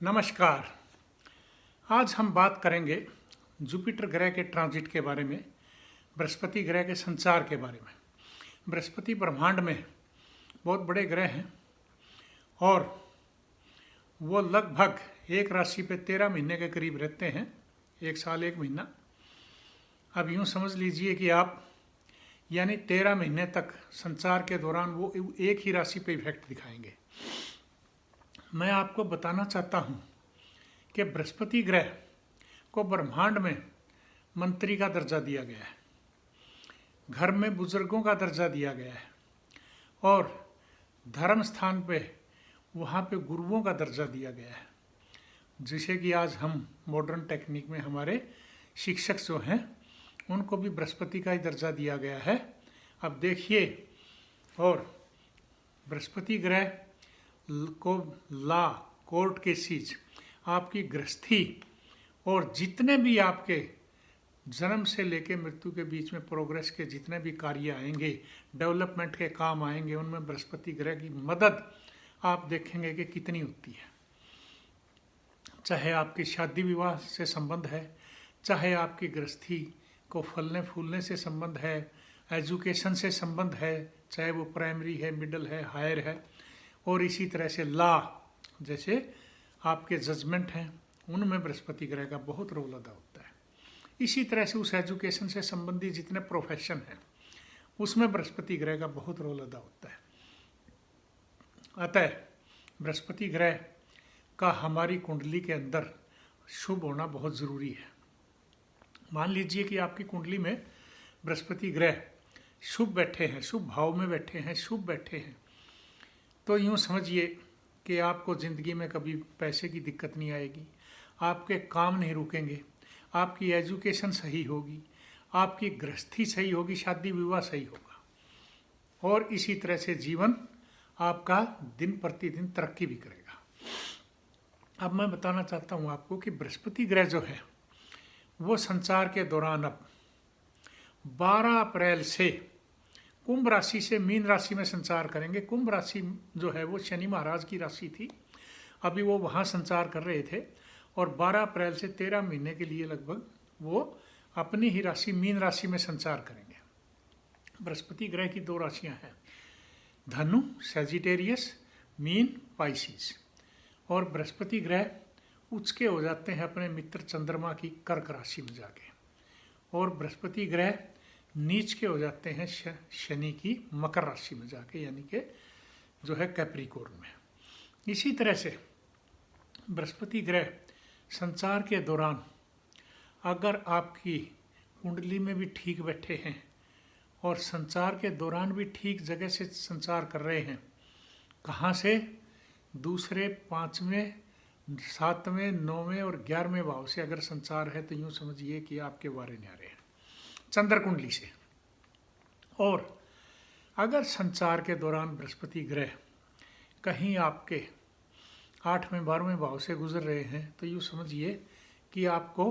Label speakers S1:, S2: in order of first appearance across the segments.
S1: नमस्कार। आज हम बात करेंगे जुपिटर ग्रह के ट्रांजिट के बारे में, बृहस्पति ग्रह के संचार के बारे में। बृहस्पति ब्रह्मांड में बहुत बड़े ग्रह हैं और वो लगभग एक राशि पे 13 महीने के करीब रहते हैं, एक साल एक महीना। अब यूँ समझ लीजिए कि आप यानी 13 महीने तक संचार के दौरान वो एक ही राशि पे इफेक्ट दिखाएंगे। मैं आपको बताना चाहता हूँ कि बृहस्पति ग्रह को ब्रह्मांड में मंत्री का दर्जा दिया गया है, घर में बुजुर्गों का दर्जा दिया गया है और धर्म स्थान पे वहाँ पे गुरुओं का दर्जा दिया गया है, जिसे कि आज हम मॉडर्न टेक्निक में हमारे शिक्षक जो हैं उनको भी बृहस्पति का ही दर्जा दिया गया है। अब देखिए, और बृहस्पति ग्रह को लॉ, कोर्ट केसेस, आपकी गृहस्थी और जितने भी आपके जन्म से लेके मृत्यु के बीच में प्रोग्रेस के जितने भी कार्य आएंगे, डेवलपमेंट के काम आएंगे, उनमें बृहस्पति ग्रह की मदद आप देखेंगे कि कितनी होती है। चाहे आपकी शादी विवाह से संबंध है, चाहे आपकी गृहस्थी को फलने फूलने से संबंध है, एजुकेशन से संबंध है, चाहे वो प्राइमरी है, मिडिल है, हायर है, और इसी तरह से लॉ जैसे आपके जजमेंट हैं उनमें बृहस्पति ग्रह का बहुत रोल अदा होता है। इसी तरह से उस एजुकेशन से संबंधित जितने प्रोफेशन हैं उसमें बृहस्पति ग्रह का बहुत रोल अदा होता है। अतः बृहस्पति ग्रह का हमारी कुंडली के अंदर शुभ होना बहुत ज़रूरी है। मान लीजिए कि आपकी कुंडली में बृहस्पति ग्रह शुभ बैठे हैं, शुभ भाव में बैठे हैं, शुभ बैठे हैं, तो यूँ समझिए कि आपको ज़िंदगी में कभी पैसे की दिक्कत नहीं आएगी, आपके काम नहीं रुकेंगे, आपकी एजुकेशन सही होगी, आपकी गृहस्थी सही होगी, शादी विवाह सही होगा और इसी तरह से जीवन आपका दिन प्रतिदिन तरक्की भी करेगा। अब मैं बताना चाहता हूँ आपको कि बृहस्पति ग्रह जो है वो संचार के दौरान अब 12 अप्रैल से कुंभ राशि से मीन राशि में संचार करेंगे। कुंभ राशि जो है वो शनि महाराज की राशि थी, अभी वो वहाँ संचार कर रहे थे और 12 अप्रैल से 13 महीने के लिए लगभग वो अपनी ही राशि मीन राशि में संचार करेंगे। बृहस्पति ग्रह की 2 राशियाँ हैं, धनु सैजिटेरियस, मीन पाइसिस, और बृहस्पति ग्रह उचके हो जाते हैं अपने मित्र चंद्रमा की कर्क राशि में जाके, और बृहस्पति ग्रह नीच के हो जाते हैं शनि की मकर राशि में जाके, यानी कि जो है कैप्रिकॉर्न में। इसी तरह से बृहस्पति ग्रह संचार के दौरान अगर आपकी कुंडली में भी ठीक बैठे हैं और संचार के दौरान भी ठीक जगह से संचार कर रहे हैं, कहाँ से? दूसरे, 5वें, 7वें, 9वें और 11वें भाव से अगर संचार है तो यूँ समझिए कि आपके वारे न्यारे हैं चंद्र कुंडली से। और अगर संचार के दौरान बृहस्पति ग्रह कहीं आपके 8वें 12वें भाव से गुजर रहे हैं तो यूँ समझिए कि आपको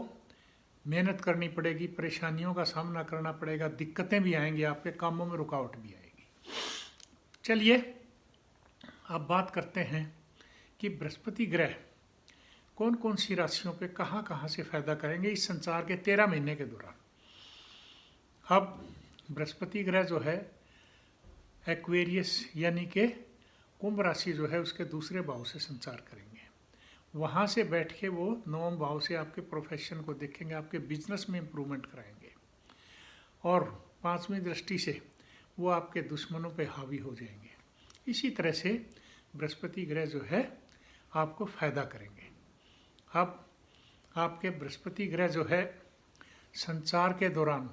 S1: मेहनत करनी पड़ेगी, परेशानियों का सामना करना पड़ेगा, दिक्कतें भी आएंगी, आपके कामों में रुकावट भी आएगी। चलिए अब बात करते हैं कि बृहस्पति ग्रह कौन कौन सी राशियों पे कहाँ कहाँ से फायदा करेंगे इस संचार के 13 महीने के दौरान। अब बृहस्पति ग्रह जो है एक्वेरियस यानी कि कुंभ राशि जो है उसके दूसरे भाव से संचार करेंगे। वहाँ से बैठ के वो 9वें भाव से आपके प्रोफेशन को देखेंगे, आपके बिजनेस में इम्प्रूवमेंट कराएंगे, और 5वीं दृष्टि से वो आपके दुश्मनों पे हावी हो जाएंगे। इसी तरह से बृहस्पति ग्रह जो है आपको फ़ायदा करेंगे। अब आपके बृहस्पति ग्रह जो है संचार के दौरान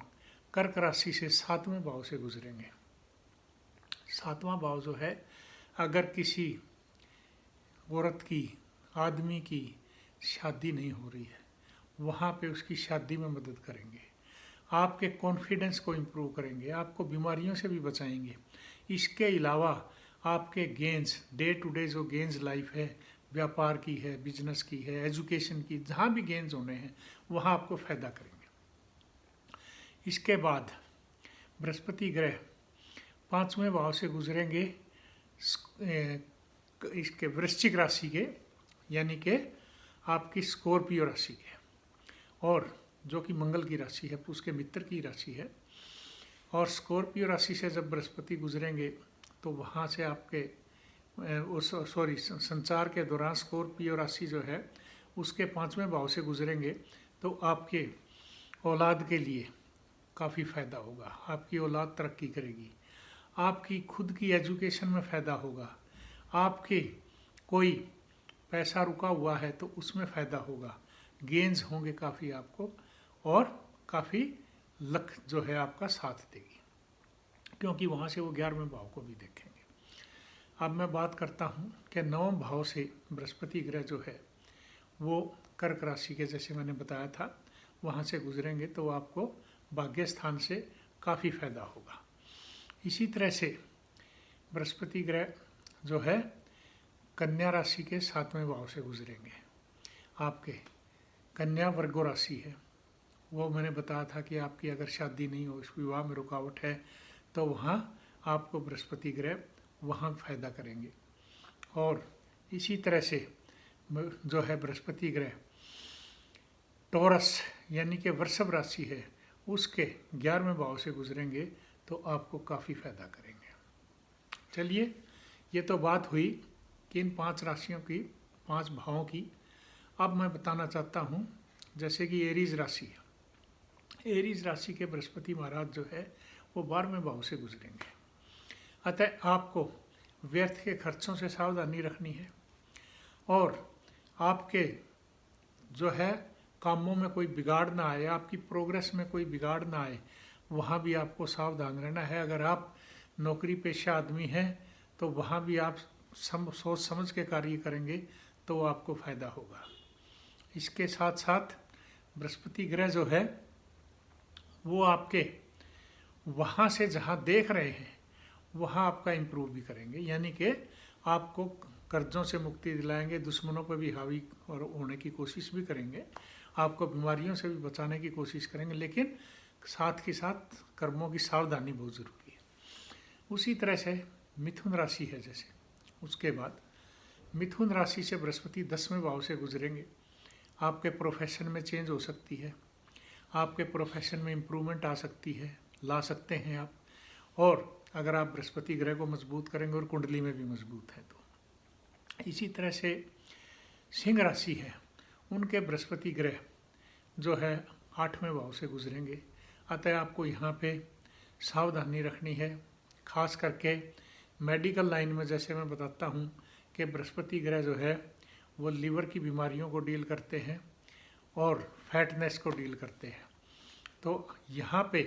S1: कर्क राशि से 7वें भाव से गुजरेंगे। 7वां भाव जो है अगर किसी औरत की, आदमी की शादी नहीं हो रही है, वहाँ पे उसकी शादी में मदद करेंगे, आपके कॉन्फिडेंस को इम्प्रूव करेंगे, आपको बीमारियों से भी बचाएंगे। इसके अलावा आपके गेंस, डे टू डे जो गेंस लाइफ है, व्यापार की है, बिजनेस की है, एजुकेशन की, जहाँ भी गेंस होने हैं वहाँ आपको फ़ायदा करेंगे। इसके बाद बृहस्पति ग्रह 5वें भाव से गुजरेंगे इसके वृश्चिक राशि के, यानी कि आपकी स्कॉर्पियो राशि के, और जो कि मंगल की राशि है, उसके मित्र की राशि है। और स्कॉर्पियो राशि से जब बृहस्पति गुजरेंगे तो वहाँ से आपके संचार के दौरान स्कॉर्पियो राशि जो है उसके 5वें भाव से गुजरेंगे तो आपके औलाद के लिए काफ़ी फ़ायदा होगा। आपकी औलाद तरक्की करेगी, आपकी खुद की एजुकेशन में फ़ायदा होगा, आपके कोई पैसा रुका हुआ है तो उसमें फ़ायदा होगा, गेंस होंगे काफ़ी आपको, और काफ़ी लक जो है आपका साथ देगी, क्योंकि वहाँ से वो 11वें भाव को भी देखेंगे। अब मैं बात करता हूँ कि 9वें भाव से बृहस्पति ग्रह जो है वो कर्क राशि के, जैसे मैंने बताया था, वहाँ से गुजरेंगे तो आपको भाग्य स्थान से काफ़ी फायदा होगा। इसी तरह से बृहस्पति ग्रह जो है कन्या राशि के 7वें भाव से गुजरेंगे। आपके कन्या वर्गो राशि है, वो मैंने बताया था कि आपकी अगर शादी नहीं हो, इस विवाह में रुकावट है, तो वहाँ आपको बृहस्पति ग्रह वहाँ फायदा करेंगे। और इसी तरह से जो है बृहस्पति ग्रह टॉरस यानी कि वृषभ राशि है, उसके 11वें भाव से गुजरेंगे तो आपको काफ़ी फायदा करेंगे। चलिए, ये तो बात हुई कि इन 5 राशियों की, 5 भावों की। अब मैं बताना चाहता हूँ जैसे कि एरीज राशि है। एरीज राशि के बृहस्पति महाराज जो है वो 12वें भाव से गुजरेंगे। अतः आपको व्यर्थ के खर्चों से सावधानी रखनी है, और आपके जो है कामों में कोई बिगाड़ ना आए, आपकी प्रोग्रेस में कोई बिगाड़ ना आए, वहाँ भी आपको सावधान रहना है। अगर आप नौकरी पेशा आदमी हैं तो वहाँ भी आप सोच समझ के कार्य करेंगे तो आपको फ़ायदा होगा। इसके साथ साथ बृहस्पति ग्रह जो है वो आपके वहाँ से जहाँ देख रहे हैं वहाँ आपका इम्प्रूव भी करेंगे, यानी कि आपको कर्जों से मुक्ति दिलाएंगे, दुश्मनों पर भी हावी और होने की कोशिश भी करेंगे, आपको बीमारियों से भी बचाने की कोशिश करेंगे, लेकिन साथ के साथ कर्मों की सावधानी बहुत ज़रूरी है। उसी तरह से मिथुन राशि है, जैसे उसके बाद मिथुन राशि से बृहस्पति 10वें भाव से गुजरेंगे। आपके प्रोफेशन में चेंज हो सकती है, आपके प्रोफेशन में इम्प्रूवमेंट आ सकती है, ला सकते हैं आप। और अगर आप बृहस्पति ग्रह को मजबूत करेंगे और कुंडली में भी मजबूत है तो। इसी तरह से सिंह राशि है, उनके बृहस्पति ग्रह जो है 8वें भाव से गुजरेंगे। अतः आपको यहाँ पे सावधानी रखनी है, खास करके मेडिकल लाइन में। जैसे मैं बताता हूँ कि बृहस्पति ग्रह जो है वो लीवर की बीमारियों को डील करते हैं और फैटनेस को डील करते हैं। तो यहाँ पे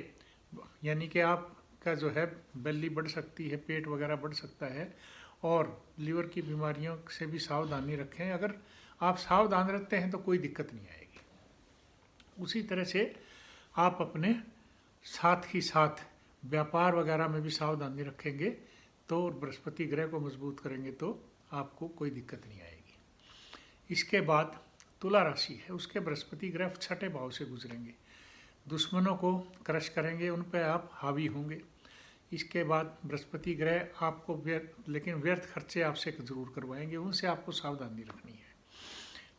S1: यानी कि आपका जो है बेली बढ़ सकती है, पेट वगैरह बढ़ सकता है, और लीवर की बीमारियों से भी सावधानी रखें। अगर आप सावधान रहते हैं तो कोई दिक्कत नहीं आएगी। उसी तरह से आप अपने साथ ही साथ व्यापार वगैरह में भी सावधानी रखेंगे तो बृहस्पति ग्रह को मजबूत करेंगे तो आपको कोई दिक्कत नहीं आएगी। इसके बाद तुला राशि है, उसके बृहस्पति ग्रह 6ठे भाव से गुजरेंगे। दुश्मनों को क्रश करेंगे, उन पर आप हावी होंगे। इसके बाद बृहस्पति ग्रह आपको लेकिन व्यर्थ खर्चे आपसे जरूर करवाएंगे, उनसे आपको सावधानी रखनी है।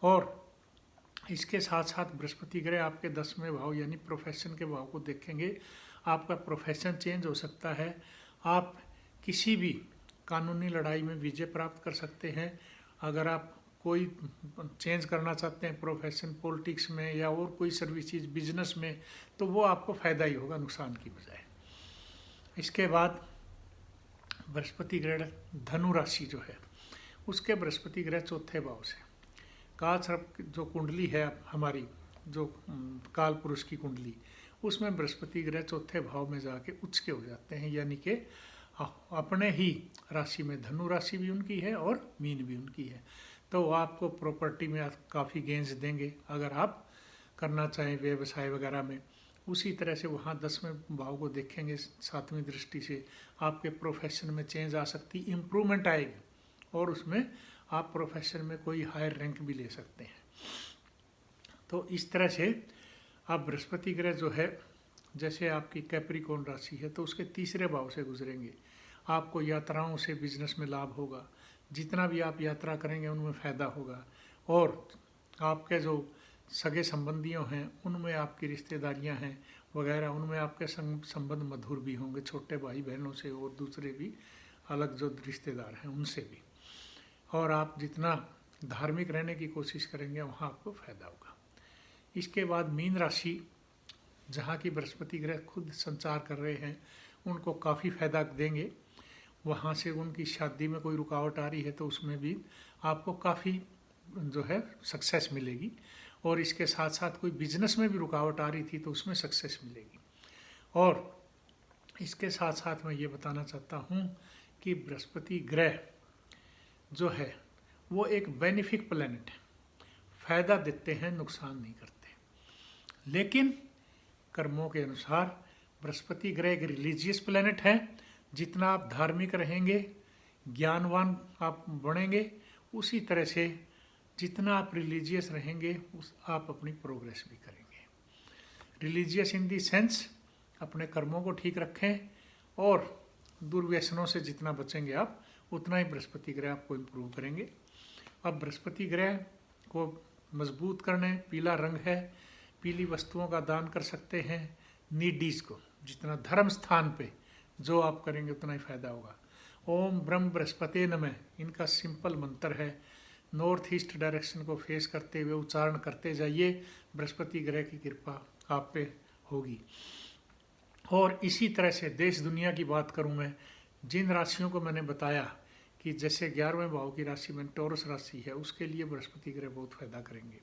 S1: और इसके साथ साथ बृहस्पति ग्रह आपके 10वें भाव यानी प्रोफेशन के भाव को देखेंगे। आपका प्रोफेशन चेंज हो सकता है, आप किसी भी कानूनी लड़ाई में विजय प्राप्त कर सकते हैं। अगर आप कोई चेंज करना चाहते हैं प्रोफेशन, पॉलिटिक्स में या और कोई सर्विसेज, बिजनेस में, तो वो आपको फ़ायदा ही होगा नुकसान की बजाय। इसके बाद बृहस्पति ग्रह धनु राशि जो है उसके बृहस्पति ग्रह 4थे भाव से, काल सर्प जो कुंडली है हमारी, जो काल पुरुष की कुंडली, उसमें बृहस्पति ग्रह 4थे भाव में जाके उच्च के हो जाते हैं, यानी कि अपने ही राशि में धनु राशि भी उनकी है और मीन भी उनकी है। तो आपको प्रॉपर्टी में काफ़ी गेंस देंगे अगर आप करना चाहें व्यवसाय वगैरह में। उसी तरह से वहाँ 10वें भाव को देखेंगे 7वीं दृष्टि से, आपके प्रोफेशन में चेंज आ सकती, इम्प्रूवमेंट आएगी, और उसमें आप प्रोफेशन में कोई हायर रैंक भी ले सकते हैं। तो इस तरह से आप बृहस्पति ग्रह जो है, जैसे आपकी कैप्रिकॉर्न राशि है तो उसके 3रे भाव से गुजरेंगे। आपको यात्राओं से बिजनेस में लाभ होगा, जितना भी आप यात्रा करेंगे उनमें फ़ायदा होगा। और आपके जो सगे संबंधियों हैं उनमें आपकी रिश्तेदारियां हैं वगैरह, उनमें आपके संबंध मधुर भी होंगे, छोटे भाई बहनों से और दूसरे भी अलग जो रिश्तेदार हैं उनसे भी। और आप जितना धार्मिक रहने की कोशिश करेंगे वहाँ आपको फायदा होगा। इसके बाद मीन राशि, जहाँ की बृहस्पति ग्रह खुद संचार कर रहे हैं, उनको काफ़ी फायदा देंगे। वहाँ से उनकी शादी में कोई रुकावट आ रही है तो उसमें भी आपको काफ़ी जो है सक्सेस मिलेगी। और इसके साथ साथ कोई बिजनेस में भी रुकावट आ रही थी तो उसमें सक्सेस मिलेगी। और इसके साथ साथ मैं ये बताना चाहता हूँ कि बृहस्पति ग्रह जो है वो एक बेनिफिक प्लैनेट है, फायदा देते हैं, नुकसान नहीं करते। लेकिन कर्मों के अनुसार बृहस्पति ग्रह एक रिलीजियस प्लैनेट है। जितना आप धार्मिक रहेंगे, ज्ञानवान आप बनेंगे, उसी तरह से जितना आप रिलीजियस रहेंगे आप अपनी प्रोग्रेस भी करेंगे। रिलीजियस इन दी सेंस अपने कर्मों को ठीक रखें और दुर्व्यसनों से जितना बचेंगे आप उतना ही बृहस्पति ग्रह आपको इम्प्रूव करेंगे। अब बृहस्पति ग्रह को मजबूत करने पीला रंग है, पीली वस्तुओं का दान कर सकते हैं नीडीज को। जितना धर्म स्थान पे जो आप करेंगे उतना ही फायदा होगा। ओम ब्रह्म बृहस्पति नमः इनका सिंपल मंत्र है। नॉर्थ ईस्ट डायरेक्शन को फेस करते हुए उच्चारण करते जाइए, बृहस्पति ग्रह की कृपा आप पे होगी। और इसी तरह से देश दुनिया की बात करूं मैं, जिन राशियों को मैंने बताया कि जैसे 11वें भाव की राशि में टॉरस राशि है, उसके लिए बृहस्पति ग्रह बहुत फायदा करेंगे।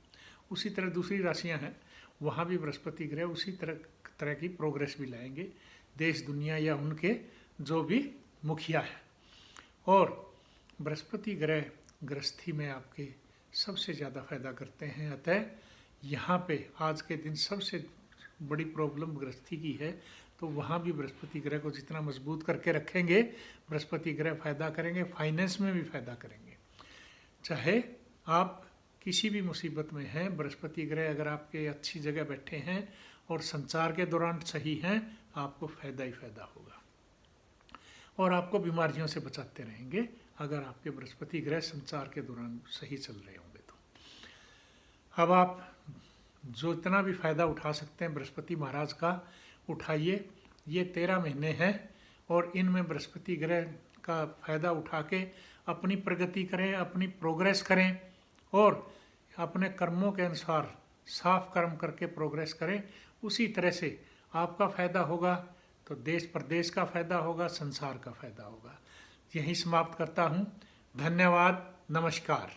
S1: उसी तरह दूसरी राशियां हैं, वहाँ भी बृहस्पति ग्रह उसी तरह की प्रोग्रेस भी लाएंगे देश दुनिया या उनके जो भी मुखिया है। और बृहस्पति ग्रह गृहस्थी में आपके सबसे ज़्यादा फायदा करते हैं। अतः यहाँ पे आज के दिन सबसे बड़ी प्रॉब्लम गृहस्थी की है, तो वहाँ भी बृहस्पति ग्रह को जितना मजबूत करके रखेंगे बृहस्पति ग्रह फायदा करेंगे, फाइनेंस में भी फायदा करेंगे। चाहे आप किसी भी मुसीबत में हैं, बृहस्पति ग्रह अगर आपके अच्छी जगह बैठे हैं और संचार के दौरान सही हैं, आपको फायदा ही फायदा होगा और आपको बीमारियों से बचाते रहेंगे अगर आपके बृहस्पति ग्रह संचार के दौरान सही चल रहे होंगे तो। अब आप जो इतना भी फायदा उठा सकते हैं बृहस्पति महाराज का उठाइए। ये 13 महीने हैं और इनमें बृहस्पति ग्रह का फायदा उठा के अपनी प्रगति करें, अपनी प्रोग्रेस करें और अपने कर्मों के अनुसार साफ कर्म करके प्रोग्रेस करें। उसी तरह से आपका फायदा होगा तो देश प्रदेश का फायदा होगा, संसार का फायदा होगा। यहीं समाप्त करता हूँ। धन्यवाद, नमस्कार।